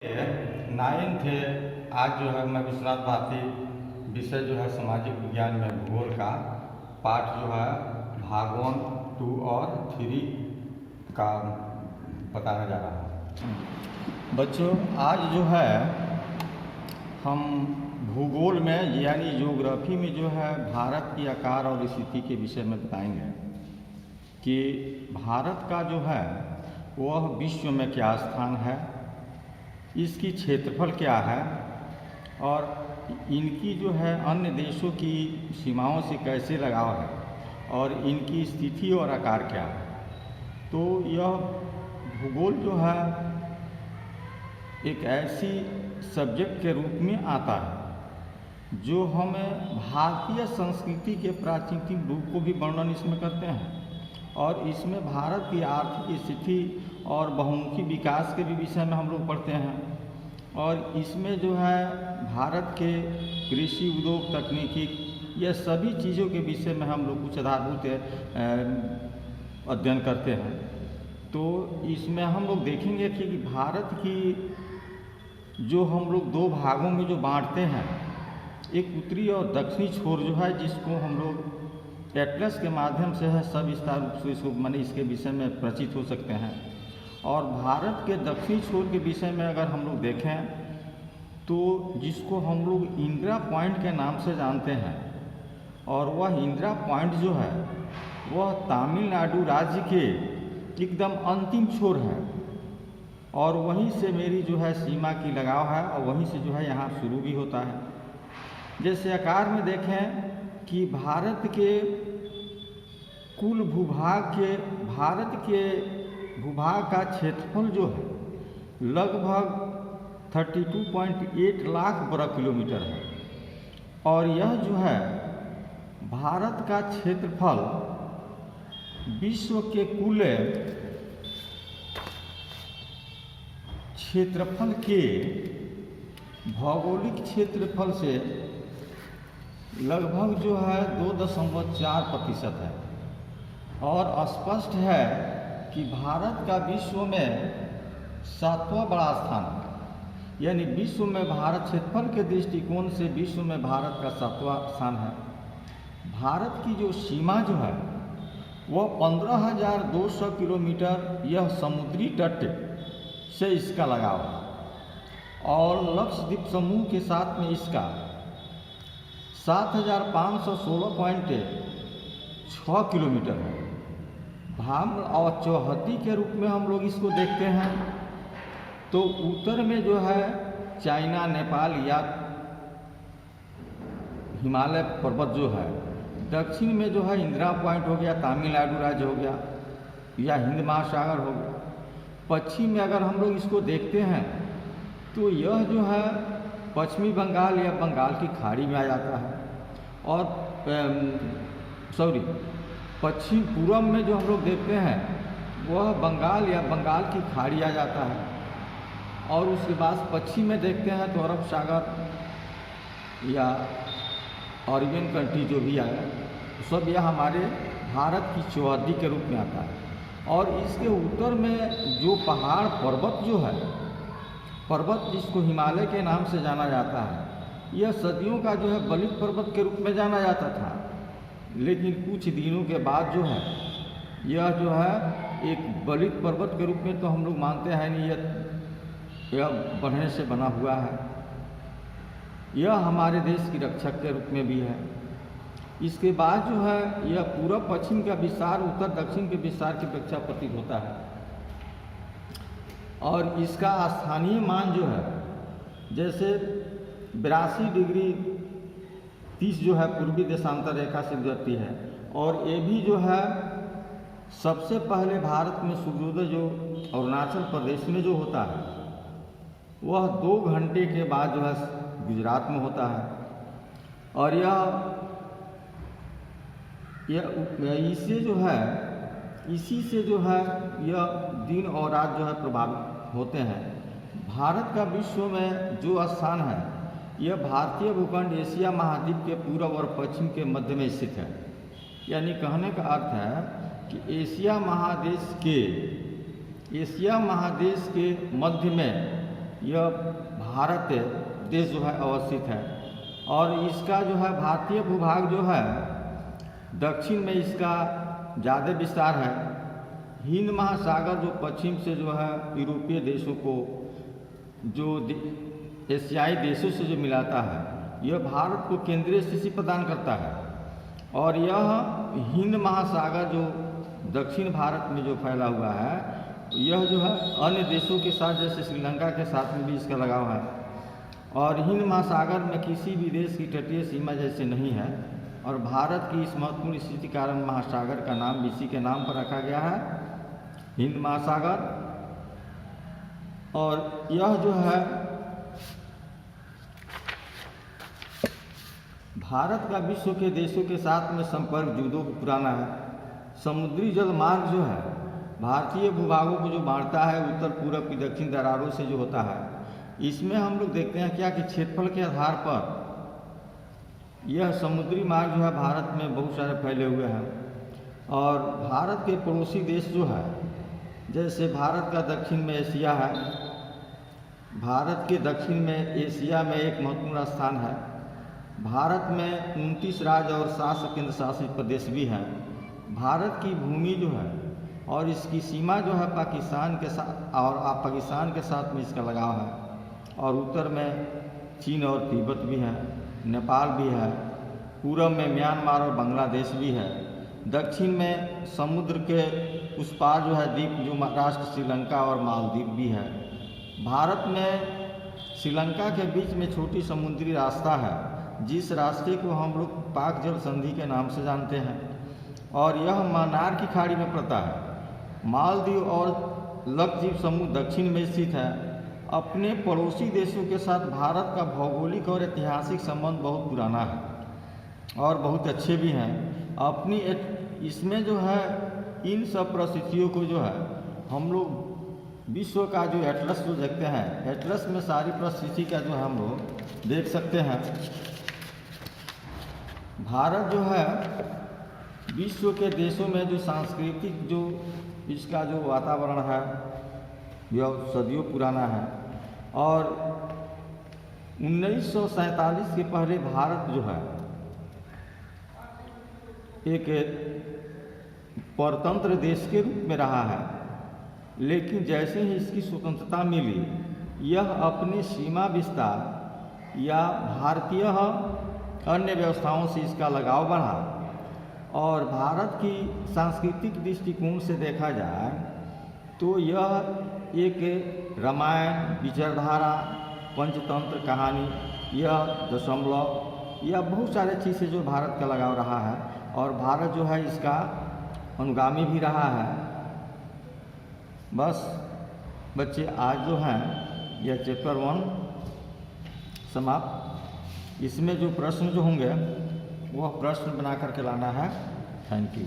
Ninth आज जो है मैं विश्वनाथ भारती विषय जो है सामाजिक विज्ञान में भूगोल का पाठ जो है भाग 1, 2 और 3 का बताने जा रहा हूँ। बच्चों आज जो है हम भूगोल में यानी ज्योग्राफी में जो है भारत की आकार और स्थिति के विषय में बताएंगे कि भारत का जो है वह विश्व में क्या स्थान है, इसकी क्षेत्रफल क्या है और इनकी जो है अन्य देशों की सीमाओं से कैसे लगाव है और इनकी स्थिति और आकार क्या है। तो यह भूगोल जो है एक ऐसी सब्जेक्ट के रूप में आता है जो हमें भारतीय संस्कृति के प्राचीन रूप को भी वर्णन इसमें करते हैं और इसमें भारत की आर्थिक स्थिति और बहुमुखी विकास के भी विषय में हम लोग पढ़ते हैं और इसमें जो है भारत के कृषि उद्योग तकनीकी यह सभी चीज़ों के विषय में हम लोग कुछ आधारभूत अध्ययन करते हैं। तो इसमें हम लोग देखेंगे कि भारत की जो हम लोग दो भागों में जो बांटते हैं, एक उत्तरी और दक्षिणी छोर जो है जिसको हम लोग एटलस के माध्यम से है सब विस्तार रूप से इसको माने इसके विषय में परिचित हो सकते हैं। और भारत के दक्षिणी छोर के विषय में अगर हम लोग देखें तो जिसको हम लोग इंदिरा पॉइंट के नाम से जानते हैं और वह इंदिरा पॉइंट जो है वह तमिलनाडु राज्य के एकदम अंतिम छोर है और वहीं से मेरी जो है सीमा की लगाव है और वहीं से जो है यहाँ शुरू भी होता है। जैसे आकार में देखें कि भारत के कुल भूभाग का क्षेत्रफल जो है लगभग 32.8 लाख वर्ग किलोमीटर है और यह जो है भारत का क्षेत्रफल विश्व के कुल क्षेत्रफल के भौगोलिक क्षेत्रफल से लगभग जो है 2.4% है और स्पष्ट है कि भारत का विश्व में 7वां बड़ा स्थान है, यानी विश्व में भारत क्षेत्रफल के दृष्टिकोण से विश्व में भारत का 7वां स्थान है। भारत की जो सीमा जो है वह 15,200 किलोमीटर यह समुद्री तट से इसका लगाव है और लक्षद्वीप समूह के साथ में इसका 7,516.6 किलोमीटर है। भाग और चौहद्दी के रूप में हम लोग इसको देखते हैं तो उत्तर में जो है चाइना, नेपाल या हिमालय पर्वत जो है, दक्षिण में जो है इंदिरा पॉइंट हो गया, तमिलनाडु राज्य हो गया या हिंद महासागर हो गया। पश्चिम में अगर हम लोग इसको देखते हैं तो यह जो है पश्चिमी बंगाल या बंगाल की खाड़ी में आ जाता है और पश्चिम पूर्व में जो हम लोग देखते हैं वह बंगाल या बंगाल की खाड़ी आ जाता है और उसके बाद पश्चिम में देखते हैं तो अरब सागर या अरेबियन कंट्री जो भी आया सब यह हमारे भारत की चौहद्दी के रूप में आता है। और इसके उत्तर में जो पहाड़ पर्वत जो है, पर्वत जिसको हिमालय के नाम से जाना जाता है, यह सदियों का जो है बलित पर्वत के रूप में जाना जाता था, लेकिन कुछ दिनों के बाद जो है यह जो है एक बलित पर्वत के रूप में तो हम लोग मानते हैं नहीं, यह बढ़ने से बना हुआ है। यह हमारे देश की रक्षक के रूप में भी है। इसके बाद जो है यह पूर्व पश्चिम का विस्तार उत्तर दक्षिण के विस्तार की अपेक्षा प्रतीत होता है और इसका स्थानीय मान जो है जैसे 82 डिग्री 30 जो है पूर्वी देशांतर रेखा से गुजरती है और ये भी जो है सबसे पहले भारत में सूर्योदय जो अरुणाचल प्रदेश में जो होता है वह 2 घंटे के बाद जो है गुजरात में होता है और इसी से जो है यह दिन और रात जो है प्रभावित होते हैं। भारत का विश्व में जो स्थान है यह भारतीय भूखंड एशिया महाद्वीप के पूर्व और पश्चिम के मध्य में स्थित है। यानी कहने का अर्थ है कि एशिया महादेश के मध्य में यह भारत देश जो है अवस्थित है और इसका जो है भारतीय भूभाग जो है दक्षिण में इसका ज़्यादा विस्तार है। हिंद महासागर जो पश्चिम से जो है यूरोपीय देशों को जो एशियाई देशों से जो मिलाता है, यह भारत को केंद्रीय स्थिति प्रदान करता है। और यह हिंद महासागर जो दक्षिण भारत में जो फैला हुआ है, यह जो है अन्य देशों के साथ जैसे श्रीलंका के साथ में भी इसका लगाव है। और हिंद महासागर में किसी भी देश की तटीय सीमा जैसे नहीं है और भारत की इस महत्वपूर्ण स्थिति के कारण महासागर का नाम इसी के नाम पर रखा गया है, हिंद महासागर। और यह जो है भारत का विश्व के देशों के साथ में संपर्क जुदों पुराना है। समुद्री जल मार्ग जो है भारतीय भूभागों को जो बांटता है उत्तर पूर्व की दक्षिण दरारों से जो होता है, इसमें हम लोग देखते हैं क्या कि क्षेत्रफल के आधार पर यह समुद्री मार्ग जो है भारत में बहुत सारे फैले हुए हैं। और भारत के पड़ोसी देश जो है, जैसे भारत का दक्षिण में एशिया है, भारत के दक्षिण में एशिया में एक महत्वपूर्ण स्थान है। भारत में 29 राज्य और 7 केंद्र शासित प्रदेश भी हैं। भारत की भूमि जो है और इसकी सीमा जो है पाकिस्तान के साथ और पाकिस्तान के साथ में इसका लगाव है। और उत्तर में चीन और तिब्बत भी है, नेपाल भी है, पूर्व में म्यांमार और बांग्लादेश भी है, दक्षिण में समुद्र के उस पार जो है द्वीप जो राष्ट्र श्रीलंका और मालदीव भी है। भारत में श्रीलंका के बीच में छोटी समुद्री रास्ता है, जिस रास्ते को हम लोग पाक जल संधि के नाम से जानते हैं और यह मन्नार की खाड़ी में पड़ता है। मालदीव और लक्षद्वीप समूह दक्षिण में स्थित है। अपने पड़ोसी देशों के साथ भारत का भौगोलिक और ऐतिहासिक संबंध बहुत पुराना है और बहुत अच्छे भी हैं। अपनी इसमें जो है इन सब परिस्थितियों को जो है हम लोग विश्व का जो एटलस जो देखते हैं, एटलस में सारी परिस्थिति का जो है हम लोग देख सकते हैं। भारत जो है विश्व के देशों में जो सांस्कृतिक जो इसका जो वातावरण है यह सदियों पुराना है। और 1947 के पहले भारत जो है एक परतंत्र देश के रूप में रहा है, लेकिन जैसे ही इसकी स्वतंत्रता मिली, यह अपनी सीमा विस्तार या भारतीय अन्य व्यवस्थाओं से इसका लगाव बढ़ा। और भारत की सांस्कृतिक दृष्टिकोण से देखा जाए तो यह एक रामायण, विचारधारा, पंचतंत्र कहानी, यह दशमलव, यह बहुत सारे चीज़ से जो भारत का लगाव रहा है और भारत जो है इसका अनुगामी भी रहा है। बस बच्चे आज जो हैं यह चैप्टर 1 समाप्त। इसमें जो प्रश्न जो होंगे वह प्रश्न बना करके लाना है। Thank you.